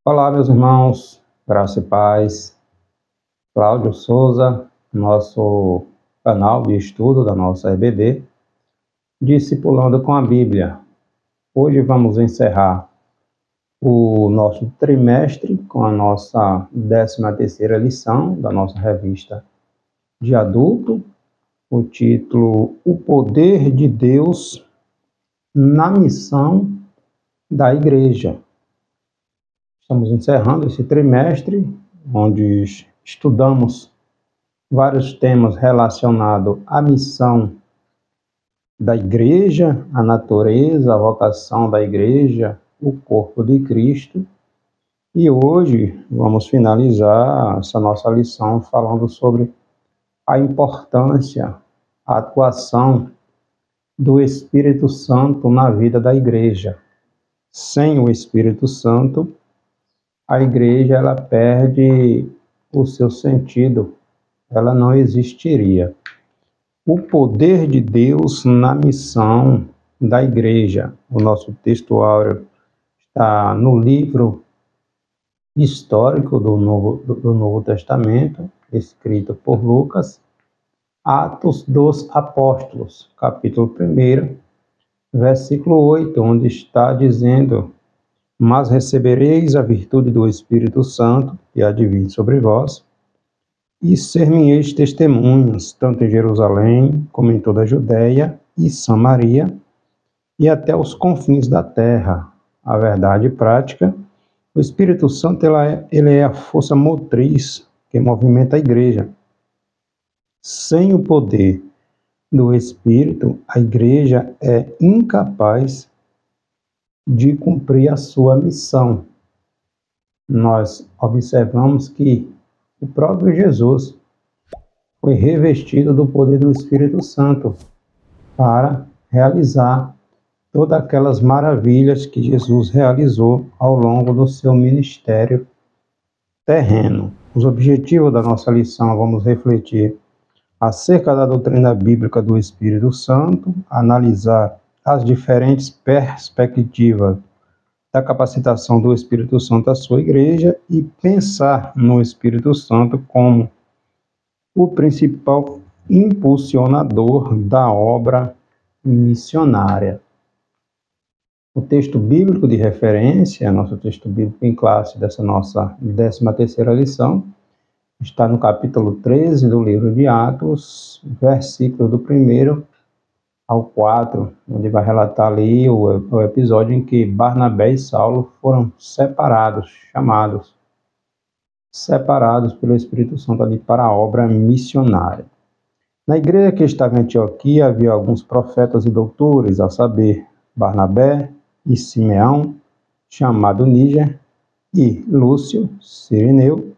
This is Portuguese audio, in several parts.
Olá, meus irmãos, graça e paz. Cláudio Souza, nosso canal de estudo da nossa EBD, Discipulando com a Bíblia. Hoje vamos encerrar o nosso trimestre com a nossa 13ª lição da nossa revista de adulto, o título O Poder de Deus na Missão da Igreja. Estamos encerrando esse trimestre, onde estudamos vários temas relacionados à missão da igreja, a natureza, a vocação da igreja, o corpo de Cristo. E hoje vamos finalizar essa nossa lição falando sobre a importância, a atuação do Espírito Santo na vida da igreja. Sem o Espírito Santo, a igreja ela perde o seu sentido, ela não existiria. O poder de Deus na missão da igreja. O nosso texto áureo está no livro histórico do Novo Testamento, escrito por Lucas, Atos dos Apóstolos, capítulo 1, versículo 8, onde está dizendo: Mas recebereis a virtude do Espírito Santo, e há de vir sobre vós, e ser-me-eis testemunhas, tanto em Jerusalém, como em toda a Judéia e Samaria, e até os confins da terra. A verdade prática, o Espírito Santo ele é a força motriz que movimenta a igreja. Sem o poder do Espírito, a igreja é incapaz de cumprir a sua missão. Nós observamos que o próprio Jesus foi revestido do poder do Espírito Santo para realizar todas aquelas maravilhas que Jesus realizou ao longo do seu ministério terreno. Os objetivos da nossa lição, vamos refletir acerca da doutrina bíblica do Espírito Santo, analisar as diferentes perspectivas da capacitação do Espírito Santo à sua igreja e pensar no Espírito Santo como o principal impulsionador da obra missionária. O texto bíblico de referência, nosso texto bíblico em classe dessa nossa 13ª lição, está no capítulo 13 do livro de Atos, versículo do 1 ao 4, onde vai relatar ali o episódio em que Barnabé e Saulo foram separados pelo Espírito Santo ali para a obra missionária. Na igreja que estava em Antioquia havia alguns profetas e doutores, a saber, Barnabé e Simeão, chamado Níger, e Lúcio, Cireneu,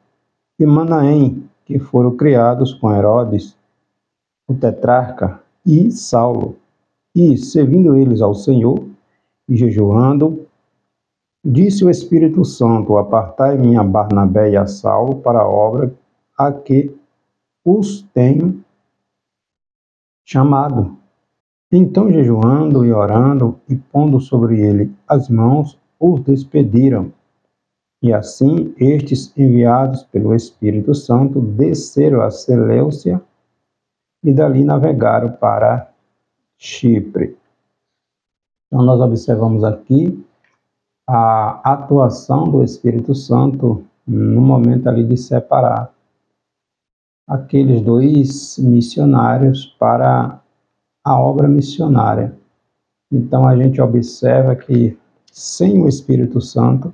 e Manaém, que foram criados com Herodes, o tetrarca, e Saulo. E, servindo eles ao Senhor, e jejuando, disse o Espírito Santo: Apartai-me a Barnabé e a Saulo para a obra a que os tenho chamado. Então, jejuando e orando, e pondo sobre ele as mãos, os despediram. E assim, estes, enviados pelo Espírito Santo, desceram a Seleucia e dali navegaram para Chipre. Então, nós observamos aqui a atuação do Espírito Santo no momento ali de separar aqueles dois missionários para a obra missionária. Então, a gente observa que sem o Espírito Santo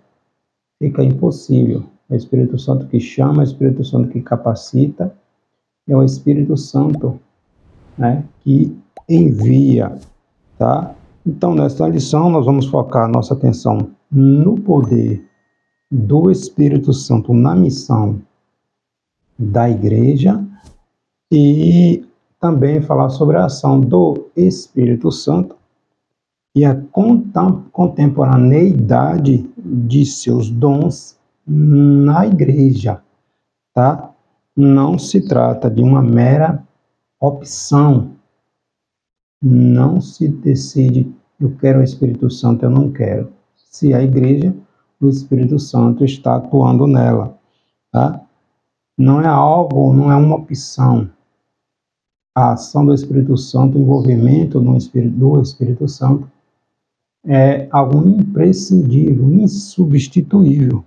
fica impossível. É o Espírito Santo que chama, é o Espírito Santo que capacita, é o Espírito Santo, né, que envia, tá? Então, nesta lição, nós vamos focar nossa atenção no poder do Espírito Santo na missão da igreja e também falar sobre a ação do Espírito Santo e a contemporaneidade de seus dons na igreja, tá? Não se trata de uma mera opção. Não se decide, eu quero o Espírito Santo, eu não quero. Se a igreja o Espírito Santo está atuando nela, tá? Não é algo, não é uma opção. A ação do Espírito Santo, o envolvimento do Espírito Santo é algo imprescindível, insubstituível,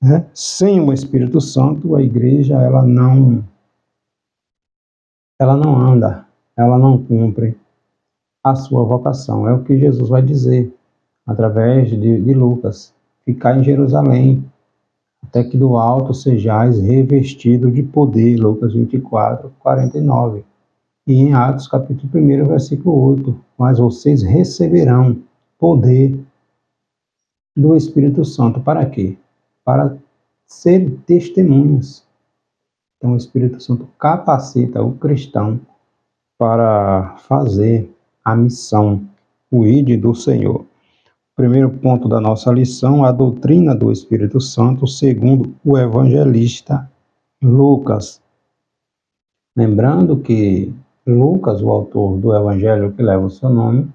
né? Sem o Espírito Santo, a igreja ela não anda, ela não cumpre a sua vocação. É o que Jesus vai dizer através de Lucas: ficar em Jerusalém, até que do alto sejais revestido de poder, Lucas 24, 49. E em Atos, capítulo 1, versículo 8, mas vocês receberão poder do Espírito Santo. Para quê? Para serem testemunhas. Então, o Espírito Santo capacita o cristão para fazer a missão, o ide do Senhor. Primeiro ponto da nossa lição, a doutrina do Espírito Santo, segundo o evangelista Lucas. Lembrando que Lucas, o autor do evangelho que leva o seu nome,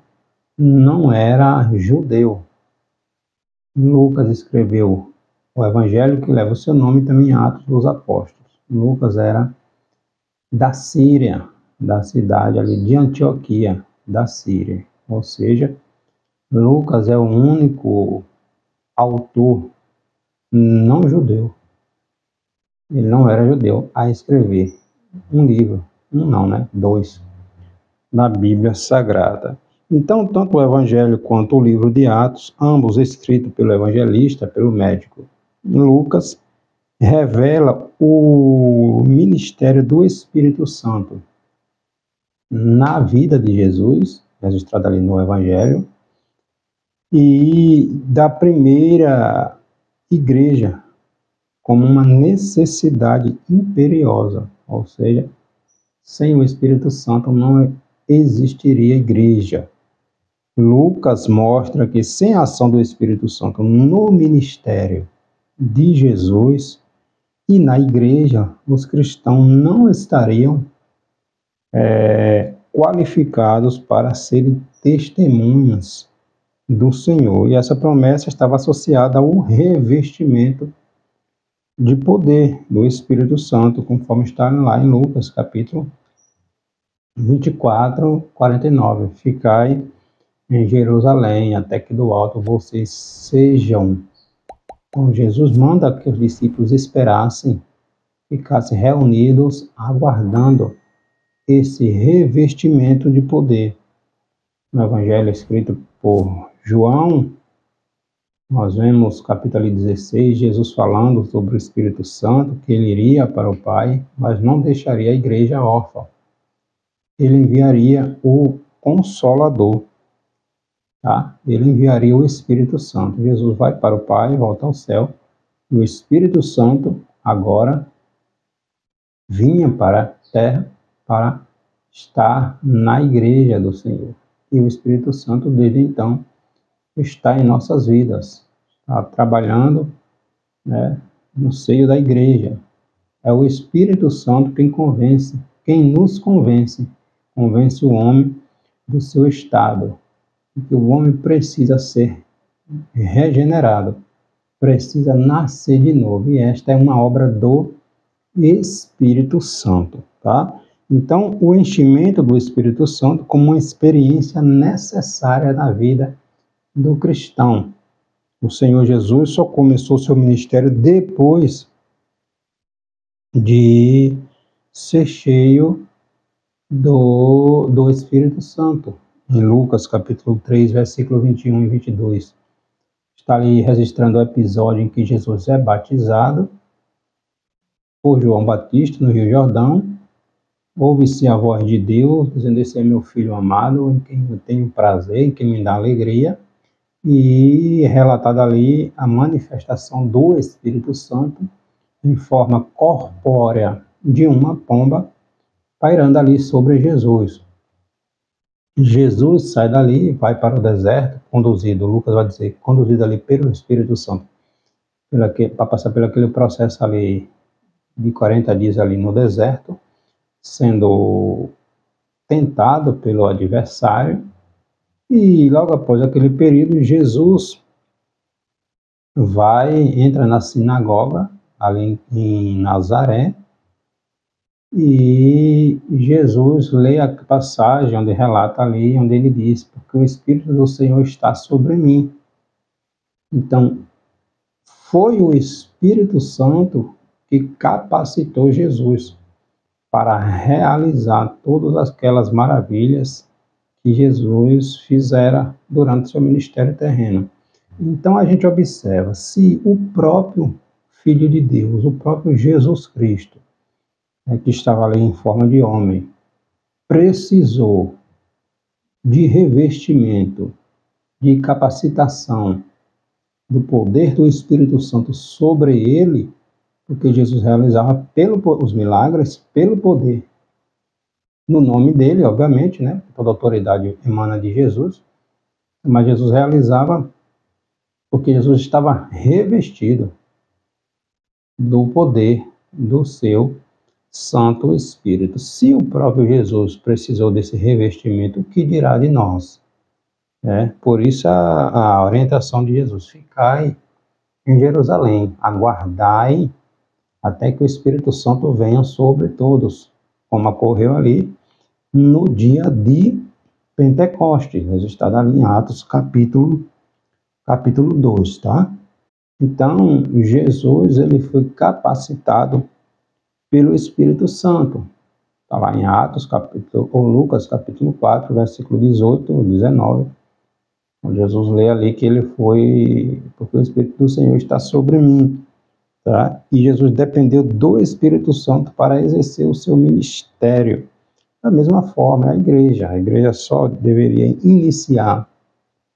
não era judeu. Lucas escreveu o evangelho que leva o seu nome também em Atos dos Apóstolos. Lucas era da Síria, da cidade ali de Antioquia, da Síria. Ou seja, Lucas é o único autor não judeu, ele não era judeu, a escrever um livro, dois, na Bíblia Sagrada. Então, tanto o Evangelho quanto o livro de Atos, ambos escritos pelo evangelista, pelo médico Lucas, revela o ministério do Espírito Santo na vida de Jesus, registrado ali no Evangelho, e da primeira igreja como uma necessidade imperiosa, ou seja, sem o Espírito Santo não existiria igreja. Lucas mostra que sem a ação do Espírito Santo no ministério de Jesus e na igreja, os cristãos não estariam qualificados para serem testemunhas do Senhor. E essa promessa estava associada ao revestimento de poder do Espírito Santo, conforme está lá em Lucas, capítulo 24, 49. Ficai em Jerusalém, até que do alto vocês sejam. Então, Jesus manda que os discípulos esperassem, ficassem reunidos, aguardando esse revestimento de poder. No Evangelho escrito por João, nós vemos capítulo 16, Jesus falando sobre o Espírito Santo, que ele iria para o Pai, mas não deixaria a igreja órfã. Ele enviaria o Consolador, tá? Ele enviaria o Espírito Santo. Jesus vai para o Pai, volta ao céu, e o Espírito Santo agora vinha para a terra para estar na igreja do Senhor. E o Espírito Santo, desde então, está em nossas vidas, está trabalhando, né, no seio da igreja. É o Espírito Santo quem convence, quem nos convence o homem do seu estado, que o homem precisa ser regenerado, precisa nascer de novo, e esta é uma obra do Espírito Santo, tá? Então, o enchimento do Espírito Santo como uma experiência necessária na vida do cristão. O Senhor Jesus só começou seu ministério depois de ser cheio do Espírito Santo. Em Lucas, capítulo 3, versículo 21 e 22. Está ali registrando o episódio em que Jesus é batizado por João Batista no Rio Jordão. Ouve-se a voz de Deus, dizendo: esse é meu filho amado, em quem eu tenho prazer, em quem me dá alegria. E relatada ali a manifestação do Espírito Santo em forma corpórea de uma pomba pairando ali sobre Jesus. Jesus sai dali e vai para o deserto, conduzido, Lucas vai dizer, conduzido ali pelo Espírito Santo, para passar pelo aquele processo ali de 40 dias ali no deserto, sendo tentado pelo adversário. E logo após aquele período, Jesus entra na sinagoga, ali em Nazaré, e Jesus lê a passagem onde relata ali, onde ele diz, porque o Espírito do Senhor está sobre mim. Então, foi o Espírito Santo que capacitou Jesus para realizar todas aquelas maravilhas que Jesus fizera durante seu ministério terreno. Então a gente observa, se o próprio Filho de Deus, o próprio Jesus Cristo, que estava ali em forma de homem, precisou de revestimento, de capacitação do poder do Espírito Santo sobre ele, porque Jesus realizava os milagres pelo poder. No nome dele, obviamente, né? Toda autoridade emana de Jesus, mas Jesus realizava porque Jesus estava revestido do poder do seu Santo Espírito. Se o próprio Jesus precisou desse revestimento, o que dirá de nós? Por isso a orientação de Jesus: ficai em Jerusalém, aguardai até que o Espírito Santo venha sobre todos, como ocorreu ali no dia de Pentecostes, registrado ali em Atos capítulo 2, tá? Então, Jesus, ele foi capacitado pelo Espírito Santo. Está lá em Atos, ou Lucas, capítulo 4, versículo 18 ou 19, onde Jesus lê ali que ele foi, porque o Espírito do Senhor está sobre mim, tá? E Jesus dependeu do Espírito Santo para exercer o seu ministério. Da mesma forma, a igreja só deveria iniciar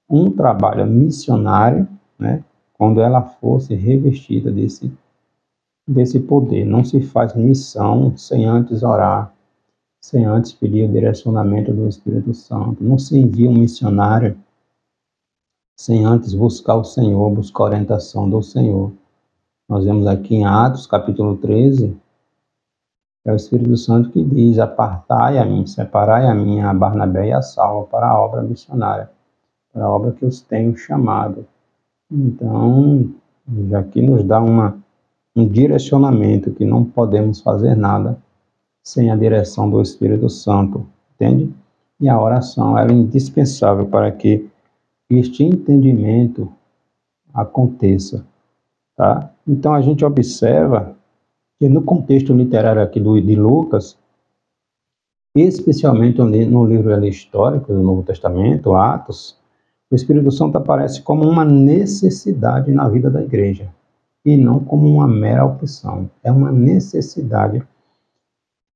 um trabalho missionário, né, quando ela fosse revestida desse poder. Não se faz missão sem antes orar, sem antes pedir o direcionamento do Espírito Santo. Não se envia um missionário sem antes buscar o Senhor, buscar a orientação do Senhor. Nós vemos aqui em Atos, capítulo 13, é o Espírito Santo que diz: apartai a mim, separai a mim, a Barnabé e a Saulo para a obra missionária, para a obra que os tenho chamado. Então, já que nos dá um direcionamento, que não podemos fazer nada sem a direção do Espírito Santo, entende? E a oração é indispensável para que este entendimento aconteça, tá? Então a gente observa que no contexto literário aqui de Lucas, especialmente no livro histórico do Novo Testamento, Atos, o Espírito Santo aparece como uma necessidade na vida da igreja e não como uma mera opção. É uma necessidade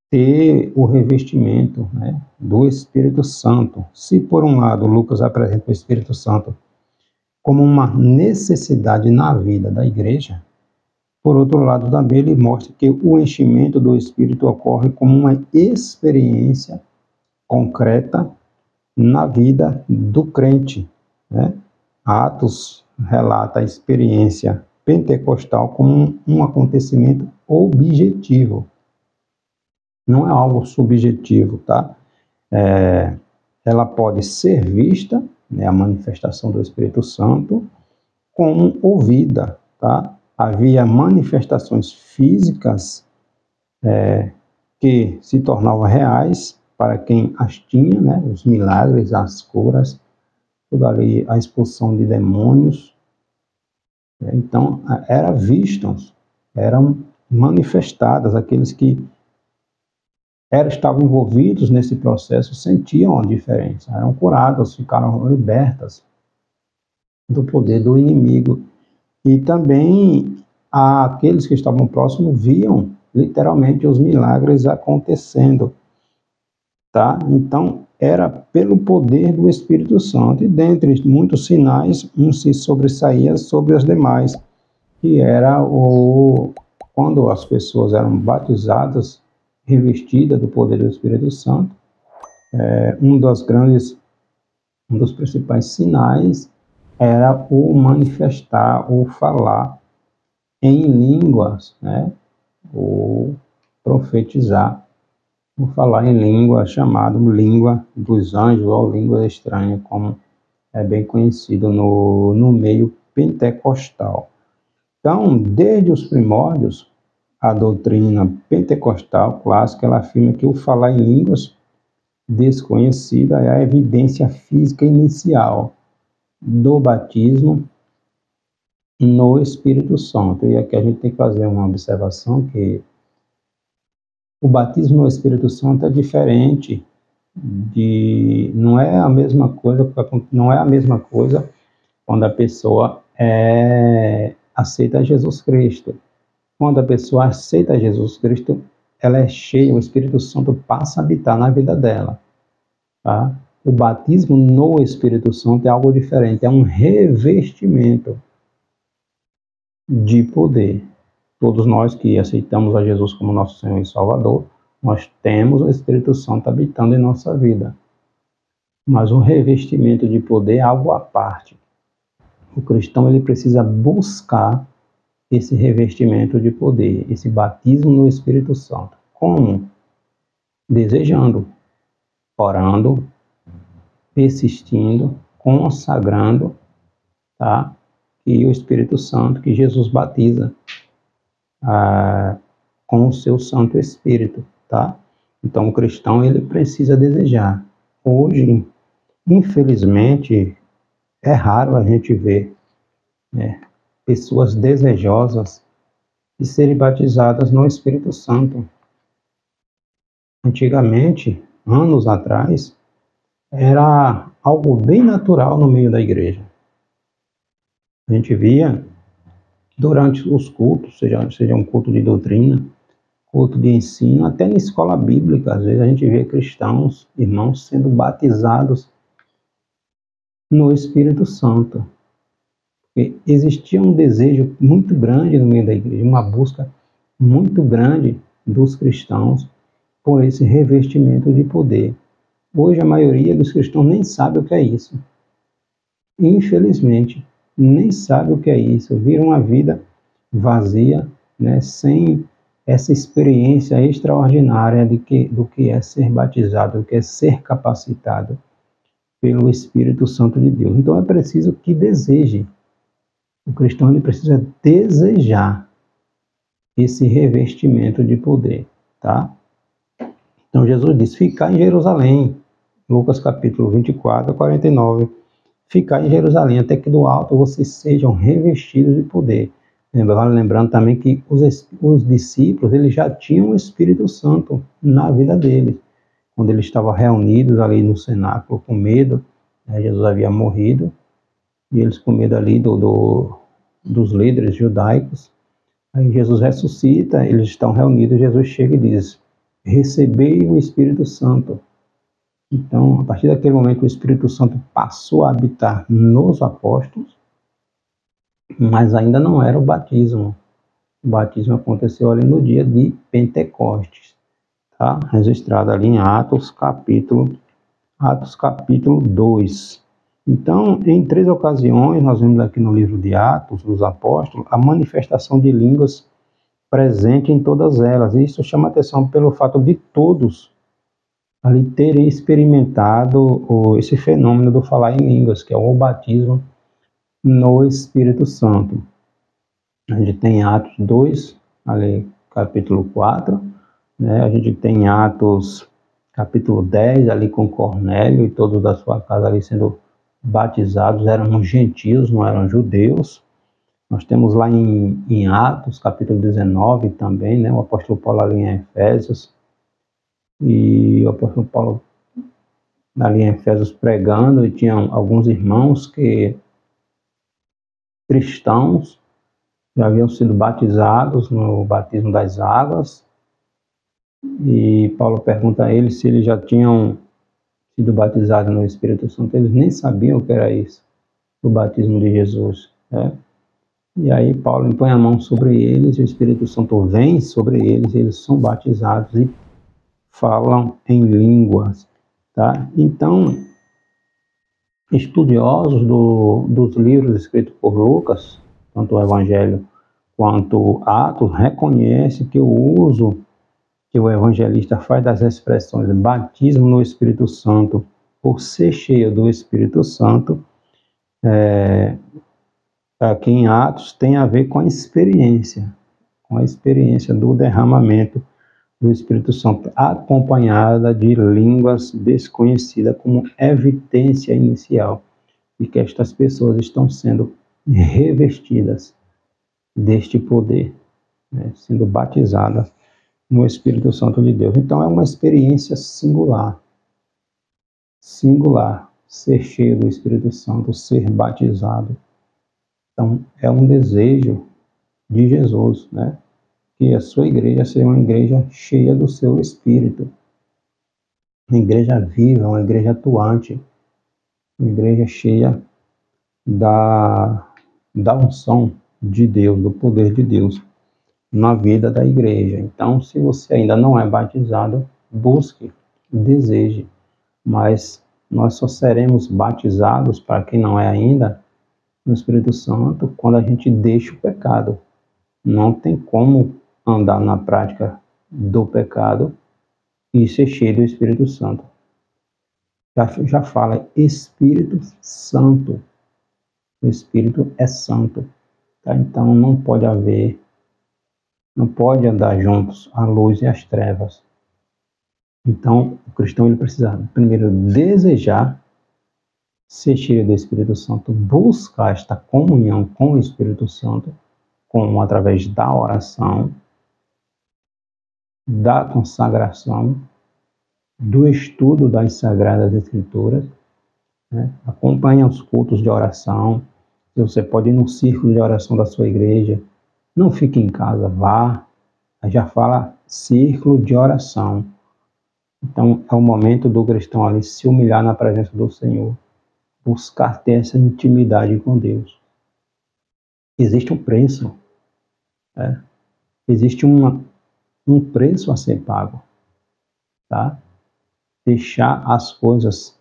ter o revestimento, né, do Espírito Santo. Se por um lado Lucas apresenta o Espírito Santo como uma necessidade na vida da igreja, por outro lado também ele mostra que o enchimento do Espírito ocorre como uma experiência concreta na vida do crente, né? Atos relata a experiência pentecostal como um acontecimento objetivo. Não é algo subjetivo, tá? Ela pode ser vista, né, a manifestação do Espírito Santo, como ouvida, tá? Havia manifestações físicas que se tornavam reais para quem as tinha, né? Os milagres, as curas, toda ali a expulsão de demônios. Então, eram manifestadas, aqueles que estavam envolvidos nesse processo sentiam a diferença, eram curados, ficaram libertas do poder do inimigo. E também aqueles que estavam próximos viam literalmente os milagres acontecendo, tá? Então, era pelo poder do Espírito Santo, e dentre muitos sinais, um se sobressaía sobre os demais, que era quando as pessoas eram batizadas, revestidas do poder do Espírito Santo, um dos principais sinais era o manifestar, o falar em línguas, né? O profetizar, o falar em língua, chamado língua dos anjos ou língua estranha, como é bem conhecido no meio pentecostal. Então, desde os primórdios, a doutrina pentecostal clássica ela afirma que o falar em línguas desconhecida é a evidência física inicial do batismo no Espírito Santo. E aqui a gente tem que fazer uma observação que o batismo no Espírito Santo é diferente não é a mesma coisa, não é a mesma coisa quando a pessoa aceita Jesus Cristo. Quando a pessoa aceita Jesus Cristo, ela é cheia, o Espírito Santo passa a habitar na vida dela. Tá? O batismo no Espírito Santo é algo diferente, é um revestimento de poder. Todos nós que aceitamos a Jesus como nosso Senhor e Salvador, nós temos o Espírito Santo habitando em nossa vida. Mas o revestimento de poder é algo à parte. O cristão ele precisa buscar esse revestimento de poder, esse batismo no Espírito Santo. Como? Desejando, orando, persistindo, consagrando, tá? E o Espírito Santo que Jesus batiza com o seu Santo Espírito, tá? Então o cristão ele precisa desejar. Hoje, infelizmente, é raro a gente ver, né, pessoas desejosas de serem batizadas no Espírito Santo. Antigamente, anos atrás, era algo bem natural no meio da igreja. A gente via durante os cultos, seja um culto de doutrina, culto de ensino, até na escola bíblica, às vezes a gente vê cristãos, irmãos, sendo batizados no Espírito Santo. Porque existia um desejo muito grande no meio da igreja, uma busca muito grande dos cristãos por esse revestimento de poder. Hoje a maioria dos cristãos nem sabe o que é isso. Infelizmente, nem sabe o que é isso. Viram uma vida vazia, né, sem essa experiência extraordinária do que é ser batizado, do que é ser capacitado pelo Espírito Santo de Deus. Então é preciso que deseje. O cristão ele precisa desejar esse revestimento de poder, tá? Então Jesus diz, ficar em Jerusalém, Lucas capítulo 24, 49, ficar em Jerusalém até que do alto vocês sejam revestidos de poder. Lembrando também que os discípulos eles já tinham o Espírito Santo na vida deles. Quando eles estavam reunidos ali no cenáculo com medo, né, Jesus havia morrido, e eles com medo ali dos líderes judaicos. Aí Jesus ressuscita, eles estão reunidos, Jesus chega e diz, recebei o Espírito Santo. Então, a partir daquele momento, o Espírito Santo passou a habitar nos apóstolos, mas ainda não era o batismo. O batismo aconteceu ali no dia de Pentecostes, tá? Registrado ali em Atos capítulo 2. Então, em 3 ocasiões, nós vemos aqui no livro de Atos dos Apóstolos, a manifestação de línguas presente em todas elas. E isso chama atenção pelo fato de todos ali terem experimentado esse fenômeno do falar em línguas, que é o batismo no Espírito Santo. A gente tem Atos 2, ali, capítulo 4, né? A gente tem Atos capítulo 10, ali com Cornélio e todos da sua casa ali sendo batizados, eram gentios, não eram judeus. Nós temos lá em Atos capítulo 19 também, né? O apóstolo Paulo ali em Efésios, e o apóstolo Paulo ali em Efésios pregando, e tinha alguns irmãos cristãos já haviam sido batizados no batismo das águas, e Paulo pergunta a eles se eles já tinham sido batizados no Espírito Santo. Eles nem sabiam o que era isso, o batismo de Jesus, né? E aí Paulo impõe a mão sobre eles, e o Espírito Santo vem sobre eles, e eles são batizados e falam em línguas, tá? Então, estudiosos dos livros escritos por Lucas, tanto o Evangelho quanto Atos, reconhecem que o uso que o evangelista faz das expressões batismo no Espírito Santo, por ser cheio do Espírito Santo, aqui em Atos tem a ver com a experiência do derramamento do Espírito Santo, acompanhada de línguas desconhecidas como evidência inicial de que estas pessoas estão sendo revestidas deste poder, né, sendo batizadas no Espírito Santo de Deus. Então é uma experiência singular, ser cheio do Espírito Santo, ser batizado. Então é um desejo de Jesus, né? Que a sua igreja seja uma igreja cheia do seu Espírito, uma igreja viva, uma igreja atuante, uma igreja cheia da unção de Deus, do poder de Deus na vida da igreja. Então, se você ainda não é batizado, busque, deseje, mas nós só seremos batizados, para quem não é ainda, no Espírito Santo, quando a gente deixa o pecado. Não tem como andar na prática do pecado e ser cheio do Espírito Santo. Já fala Espírito Santo. O Espírito é santo. Tá? Então não pode andar juntos a luz e as trevas. Então o cristão ele precisa primeiro desejar ser cheio do Espírito Santo, buscar esta comunhão com o Espírito Santo, como através da oração, da consagração, do estudo das Sagradas Escrituras, né? Acompanhe os cultos de oração. Você pode ir no círculo de oração da sua igreja, não fique em casa, vá. Aí já fala círculo de oração. Então é o momento do cristão ali se humilhar na presença do Senhor, buscar ter essa intimidade com Deus. Existe um preço, né? Existe um preço a ser pago, tá? Deixar as coisas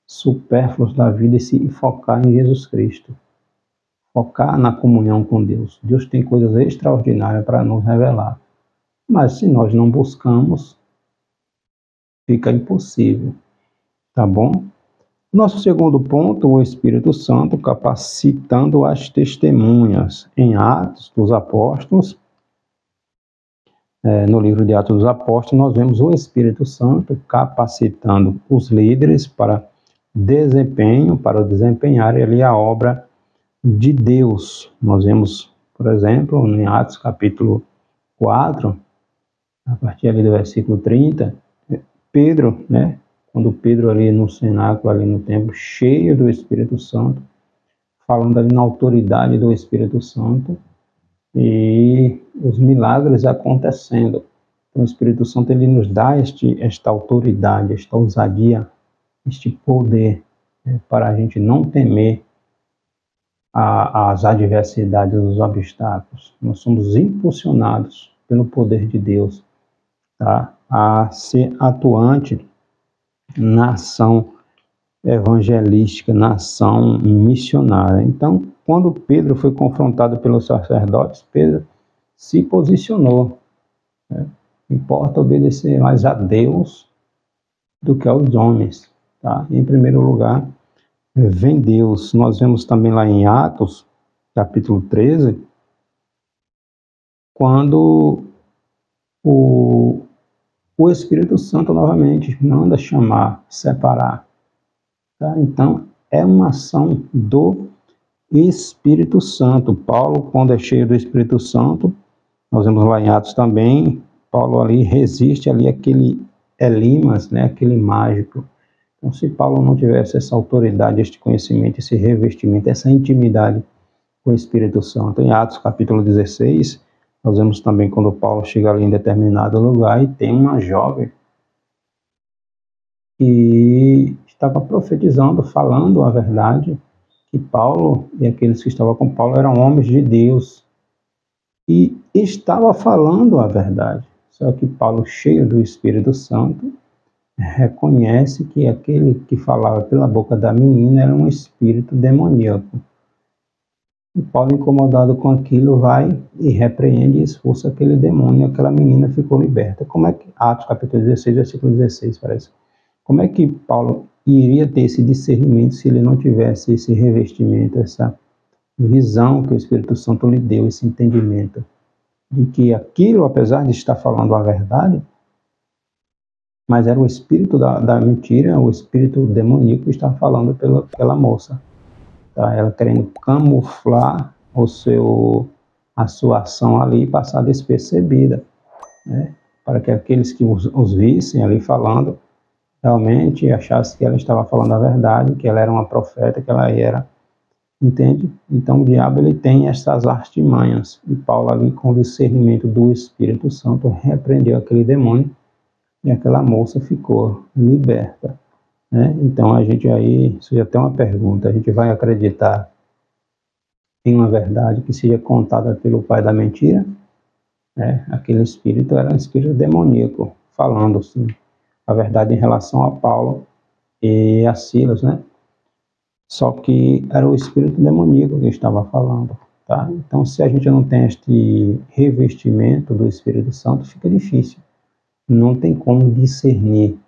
supérfluas da vida e focar em Jesus Cristo. Focar na comunhão com Deus. Deus tem coisas extraordinárias para nos revelar. Mas se nós não buscamos, fica impossível. Tá bom? Nosso segundo ponto, o Espírito Santo capacitando as testemunhas. Em Atos dos Apóstolos, no livro de Atos dos Apóstolos, nós vemos o Espírito Santo capacitando os líderes para desempenharem ali a obra de Deus. Nós vemos, por exemplo, em Atos capítulo 4, a partir ali do versículo 30, Pedro, né? Quando Pedro ali no cenáculo, ali no templo, cheio do Espírito Santo, falando ali na autoridade do Espírito Santo, e os milagres acontecendo. Então, o Espírito Santo ele nos dá esta autoridade, esta ousadia, este poder, né, para a gente não temer as adversidades, os obstáculos. Nós somos impulsionados pelo poder de Deus, tá, a ser atuante na ação evangelística, na ação missionária. Então, quando Pedro foi confrontado pelos sacerdotes, Pedro se posicionou, né? Importa obedecer mais a Deus do que aos homens, tá? Em primeiro lugar, vem Deus. Nós vemos também lá em Atos, capítulo 13, quando o Espírito Santo novamente manda chamar, separar. Tá? Então, é uma ação do Espírito Santo. Paulo, quando é cheio do Espírito Santo, nós vemos lá em Atos também, Paulo ali resiste ali aquele Elimas, né, aquele mágico. Então, se Paulo não tivesse essa autoridade, este conhecimento, esse revestimento, essa intimidade com o Espírito Santo, em Atos capítulo 16, nós vemos também quando Paulo chega ali em determinado lugar e tem uma jovem que estava profetizando, falando a verdade, que Paulo e aqueles que estavam com Paulo eram homens de Deus e estava falando a verdade. Só que Paulo, cheio do Espírito Santo, reconhece que aquele que falava pela boca da menina era um espírito demoníaco. E Paulo, incomodado com aquilo, vai e repreende e expulsa aquele demônio, e aquela menina ficou liberta. Como é que, Atos capítulo 16, versículo 16, parece. Como é que Paulo iria ter esse discernimento se ele não tivesse esse revestimento, essa visão que o Espírito Santo lhe deu, esse entendimento de que aquilo, apesar de estar falando a verdade, mas era o espírito da mentira, o espírito demoníaco que estava falando pela moça. Tá? Ela querendo camuflar a sua ação ali e passar despercebida, né? Para que aqueles que os vissem ali falando, realmente achassem que ela estava falando a verdade, que ela era uma profeta, que ela era, entende? Então o diabo ele tem essas artimanhas, e Paulo ali com o discernimento do Espírito Santo repreendeu aquele demônio, e aquela moça ficou liberta, né? Então a gente aí, isso já tem uma pergunta, a gente vai acreditar em uma verdade que seja contada pelo pai da mentira, né? Aquele espírito era um espírito demoníaco, falando assim, a verdade em relação a Paulo e a Silas, né? Só que era o espírito demoníaco que estava falando, tá? Então se a gente não tem este revestimento do Espírito Santo, fica difícil. Não tem como discernir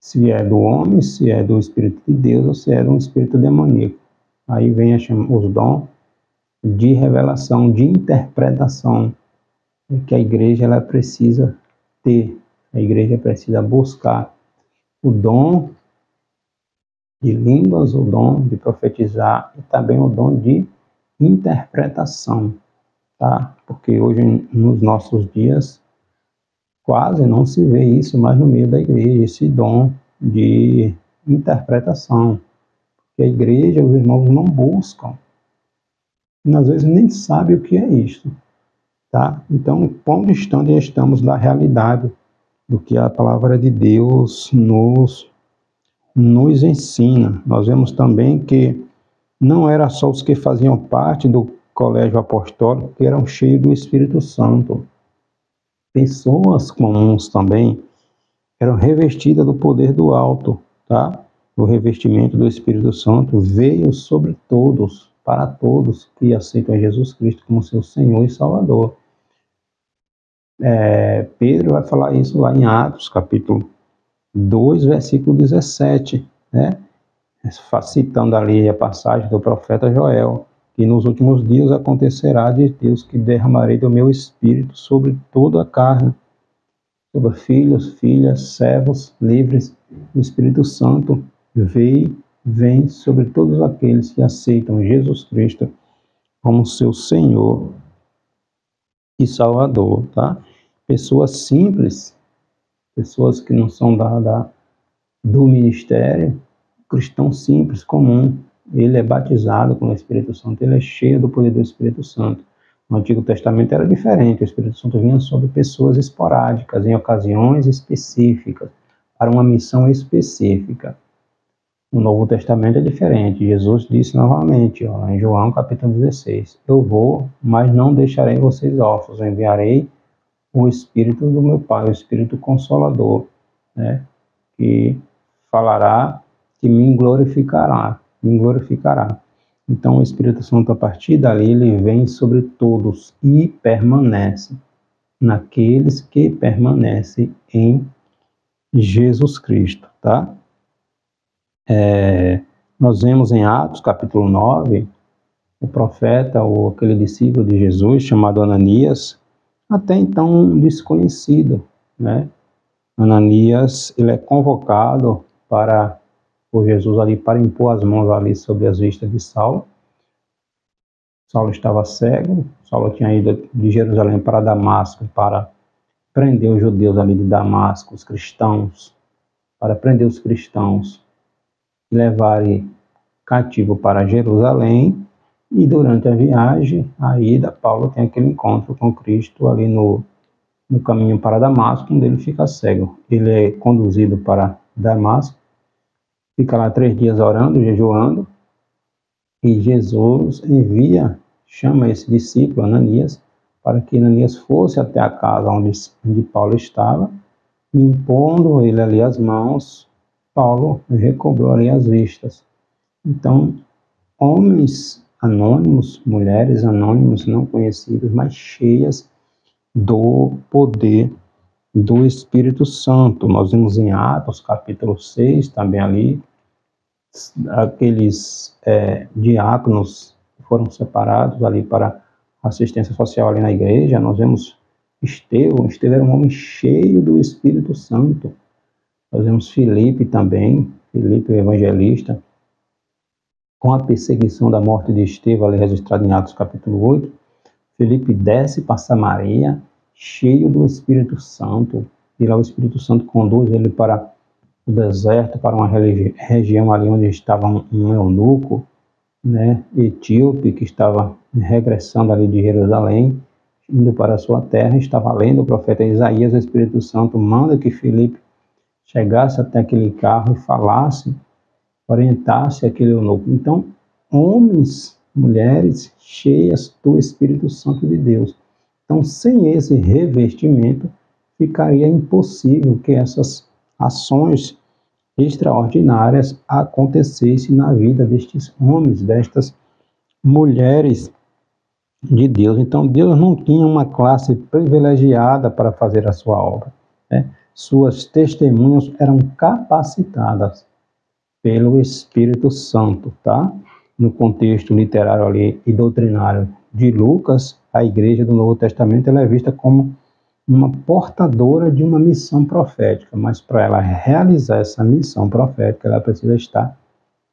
se é do homem, se é do Espírito de Deus ou se é de um espírito demoníaco. Aí vem os dons de revelação, de interpretação, que a igreja ela precisa ter. A igreja precisa buscar o dom de línguas, o dom de profetizar e também o dom de interpretação, tá? Porque hoje, nos nossos dias, quase não se vê isso mais no meio da igreja, esse dom de interpretação. Que a igreja, os irmãos não buscam. E às vezes nem sabem o que é isto. Tá? Então, quão distante estamos da realidade do que a palavra de Deus nos ensina. Nós vemos também que não era só os que faziam parte do colégio apostólico que eram cheios do Espírito Santo. Pessoas comuns também eram revestidas do poder do alto, tá? O revestimento do Espírito Santo veio sobre todos, para todos que aceitam Jesus Cristo como seu Senhor e Salvador. Pedro vai falar isso lá em Atos, capítulo 2, versículo 17, né? Citando ali a passagem do profeta Joel, que nos últimos dias acontecerá de Deus que derramarei do meu Espírito sobre toda a carne, sobre filhos, filhas, servos, livres. O Espírito Santo vem sobre todos aqueles que aceitam Jesus Cristo como seu Senhor e Salvador, tá? Pessoas simples, pessoas que não são do ministério, cristão simples, comum, ele é batizado com o Espírito Santo, ele é cheio do poder do Espírito Santo. No Antigo Testamento era diferente, o Espírito Santo vinha sobre pessoas esporádicas, em ocasiões específicas, para uma missão específica. No Novo Testamento é diferente, Jesus disse novamente, em João capítulo 16, eu vou, mas não deixarei vocês órfãos, enviarei o Espírito do meu Pai, o Espírito Consolador, né, que falará, que me glorificará. Então o Espírito Santo, a partir dali, ele vem sobre todos e permanece naqueles que permanecem em Jesus Cristo, tá? Nós vemos em Atos, capítulo 9, o profeta, ou aquele discípulo de Jesus, chamado Ananias, até então desconhecido, né? Ananias, ele é convocado por Jesus ali para impor as mãos ali sobre as vistas de Saulo. Saulo estava cego, Saulo tinha ido de Jerusalém para Damasco para prender os judeus ali de Damasco, os cristãos, para prender os cristãos e levarem cativo para Jerusalém. E durante a viagem, a ida, Paulo tem aquele encontro com Cristo ali no caminho para Damasco, onde ele fica cego. Ele é conduzido para Damasco, fica lá 3 dias orando, jejuando, e Jesus chama esse discípulo, Ananias, para que Ananias fosse até a casa onde Paulo estava, e impondo ele ali as mãos, Paulo recobrou ali as vistas. Então, homens anônimos, mulheres anônimas, não conhecidas, mas cheias do poder do Espírito Santo. Nós vemos em Atos, capítulo 6, também ali, aqueles diáconos foram separados ali para assistência social ali na igreja. Nós vemos Estevão era um homem cheio do Espírito Santo. Nós vemos Filipe também, Filipe o evangelista, com a perseguição da morte de Estevão, ali registrado em Atos capítulo 8, Filipe desce para Samaria, cheio do Espírito Santo, e lá o Espírito Santo conduz ele para o deserto, para uma região ali onde estava um eunuco, né, etíope, que estava regressando ali de Jerusalém, indo para a sua terra, estava lendo o profeta Isaías. O Espírito Santo manda que Filipe chegasse até aquele carro e falasse, orientasse aquele eunuco. Então, homens, mulheres cheias do Espírito Santo de Deus. Então, sem esse revestimento, ficaria impossível que essas ações extraordinárias acontecessem na vida destes homens, destas mulheres de Deus. Então, Deus não tinha uma classe privilegiada para fazer a sua obra, né? Suas testemunhas eram capacitadas pelo Espírito Santo, tá? No contexto literário ali e doutrinário de Lucas, a igreja do Novo Testamento ela é vista como uma portadora de uma missão profética, mas para ela realizar essa missão profética, ela precisa estar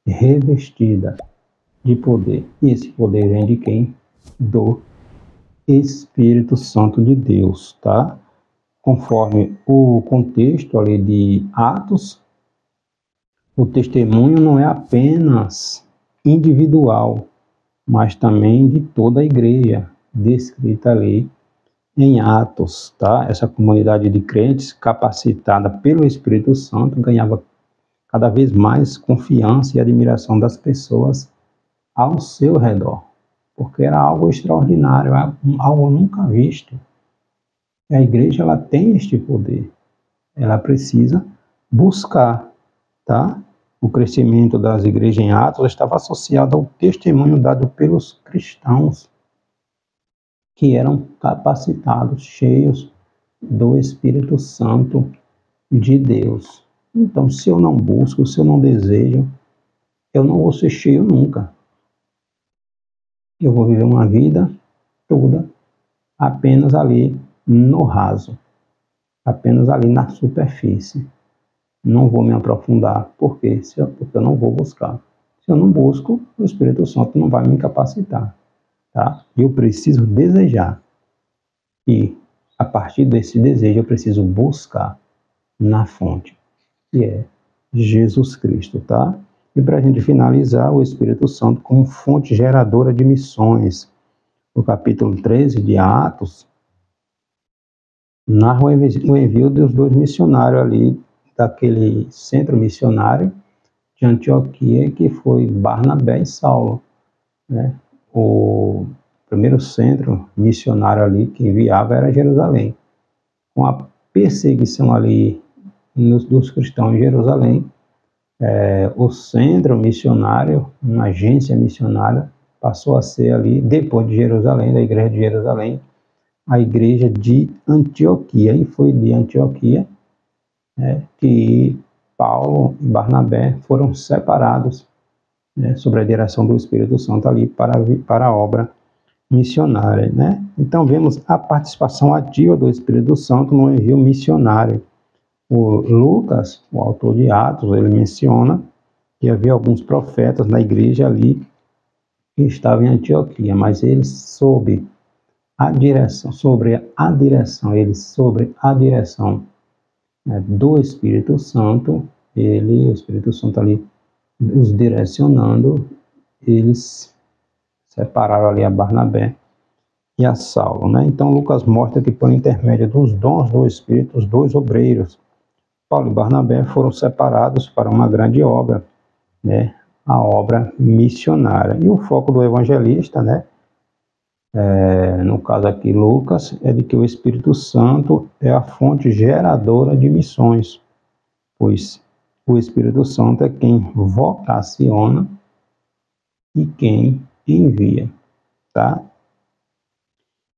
revestida de poder. E esse poder vem de quem? Do Espírito Santo de Deus, tá? Conforme o contexto ali de Atos, o testemunho não é apenas individual, mas também de toda a igreja, descrita ali em Atos, tá? Essa comunidade de crentes capacitada pelo Espírito Santo ganhava cada vez mais confiança e admiração das pessoas ao seu redor, porque era algo extraordinário, algo nunca visto. E a igreja ela tem este poder, ela precisa buscar, tá? O crescimento das igrejas em Atos estava associado ao testemunho dado pelos cristãos, que eram capacitados, cheios do Espírito Santo de Deus. Então, se eu não busco, se eu não desejo, eu não vou ser cheio nunca. Eu vou viver uma vida toda apenas ali no raso, apenas ali na superfície. Não vou me aprofundar. Por quê? Porque eu não vou buscar. Se eu não busco, o Espírito Santo não vai me capacitar. Tá? Eu preciso desejar. E a partir desse desejo eu preciso buscar na fonte, que é Jesus Cristo, tá? E para a gente finalizar, o Espírito Santo como fonte geradora de missões. No capítulo 13 de Atos, narra o envio dos 2 missionários ali, daquele centro missionário de Antioquia, que foi Barnabé e Saulo, né? O primeiro centro missionário ali que enviava era Jerusalém. Com a perseguição ali dos cristãos em Jerusalém, o centro missionário, uma agência missionária, passou a ser ali, depois de Jerusalém, da igreja de Jerusalém, a igreja de Antioquia. E foi de Antioquia que Paulo e Barnabé foram separados, sob a direção do Espírito Santo ali para a obra missionária, né? Então vemos a participação ativa do Espírito Santo no envio missionário. O Lucas, o autor de Atos, ele menciona que havia alguns profetas na igreja ali que estavam em Antioquia, mas eles sobre a direção do Espírito Santo, o Espírito Santo ali os direcionando, eles separaram ali a Barnabé e a Saulo, né? Então Lucas mostra que por intermédio dos dons do Espírito, os 2 obreiros, Paulo e Barnabé, foram separados para uma grande obra, né? A obra missionária. E o foco do evangelista, né? No caso aqui Lucas, é de que o Espírito Santo é a fonte geradora de missões, pois o Espírito Santo é quem vocaciona e quem envia, tá?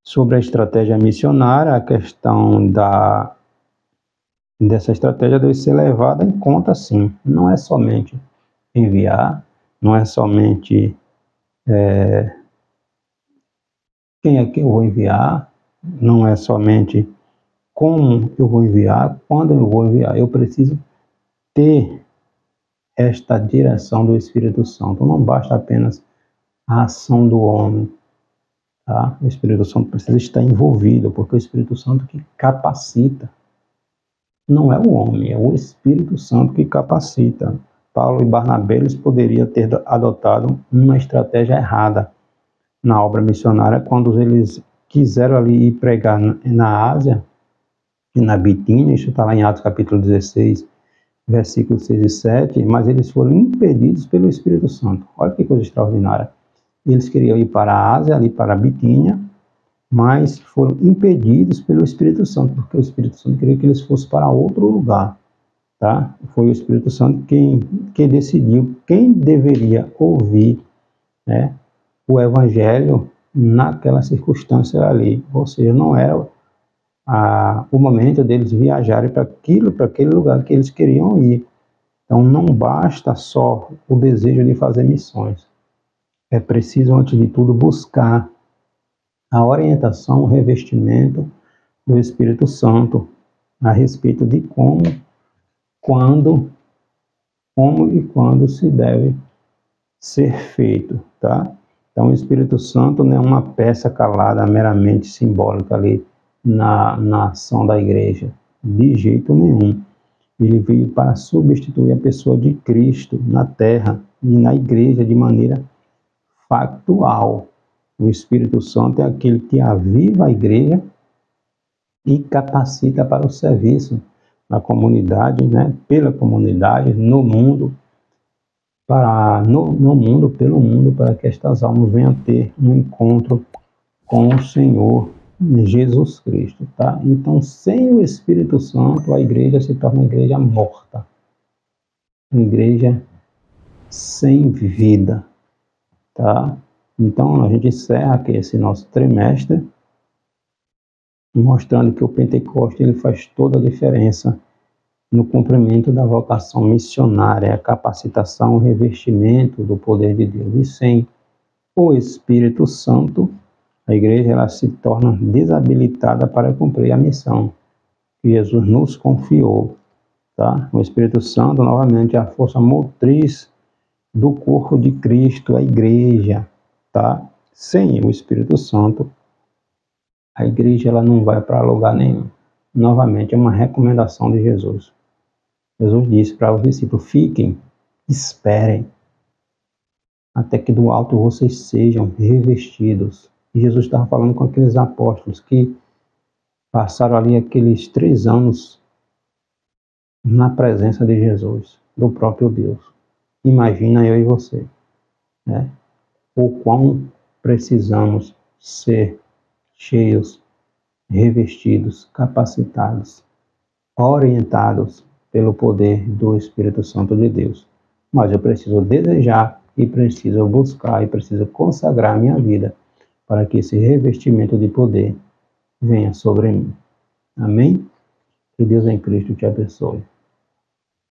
Sobre a estratégia missionária, a questão dessa estratégia deve ser levada em conta, sim. Não é somente enviar, não é somente quem é que eu vou enviar, não é somente como eu vou enviar, quando eu vou enviar. Eu preciso ter esta direção do Espírito Santo. Não basta apenas a ação do homem, tá? O Espírito Santo precisa estar envolvido, porque é o Espírito Santo que capacita. Não é o homem, é o Espírito Santo que capacita. Paulo e Barnabé, eles poderiam ter adotado uma estratégia errada na obra missionária quando eles quiseram ali ir pregar na Ásia e na Bitínia. Isso está lá em Atos capítulo 16, versículos 6 e 7, mas eles foram impedidos pelo Espírito Santo. Olha que coisa extraordinária. Eles queriam ir para a Ásia, ali para a Bitínia, mas foram impedidos pelo Espírito Santo, porque o Espírito Santo queria que eles fossem para outro lugar, tá? Foi o Espírito Santo quem decidiu quem deveria ouvir, né, o Evangelho naquela circunstância ali. Ou seja, não era o momento deles viajarem para aquele lugar que eles queriam ir. Então, não basta só o desejo de fazer missões. É preciso, antes de tudo, buscar a orientação, o revestimento do Espírito Santo a respeito de como e quando se deve ser feito, tá? Então, o Espírito Santo não é uma peça calada meramente simbólica ali na ação da igreja, de jeito nenhum. Ele veio para substituir a pessoa de Cristo na terra e na igreja de maneira factual. O Espírito Santo é aquele que aviva a igreja e capacita para o serviço na comunidade, né? Pela comunidade, no mundo, pelo mundo, para que estas almas venham ter um encontro com o Senhor Jesus Cristo, tá? Então, sem o Espírito Santo, a igreja se torna uma igreja morta, uma igreja sem vida, tá? Então, a gente encerra aqui esse nosso trimestre, mostrando que o Pentecoste ele faz toda a diferença no cumprimento da vocação missionária, a capacitação, o revestimento do poder de Deus. E sem o Espírito Santo, a igreja ela se torna desabilitada para cumprir a missão que Jesus nos confiou, tá? O Espírito Santo, novamente, é a força motriz do corpo de Cristo, a igreja, tá? Sem o Espírito Santo, a igreja ela não vai para lugar nenhum. Novamente, é uma recomendação de Jesus. Jesus disse para os discípulos: fiquem, esperem, até que do alto vocês sejam revestidos. E Jesus estava falando com aqueles apóstolos que passaram ali aqueles 3 anos na presença de Jesus, do próprio Deus. Imagina eu e você, né? O quão precisamos ser cheios, revestidos, capacitados, orientados pelo poder do Espírito Santo de Deus. Mas eu preciso desejar e preciso buscar e preciso consagrar minha vida para que esse revestimento de poder venha sobre mim. Amém? Que Deus em Cristo te abençoe.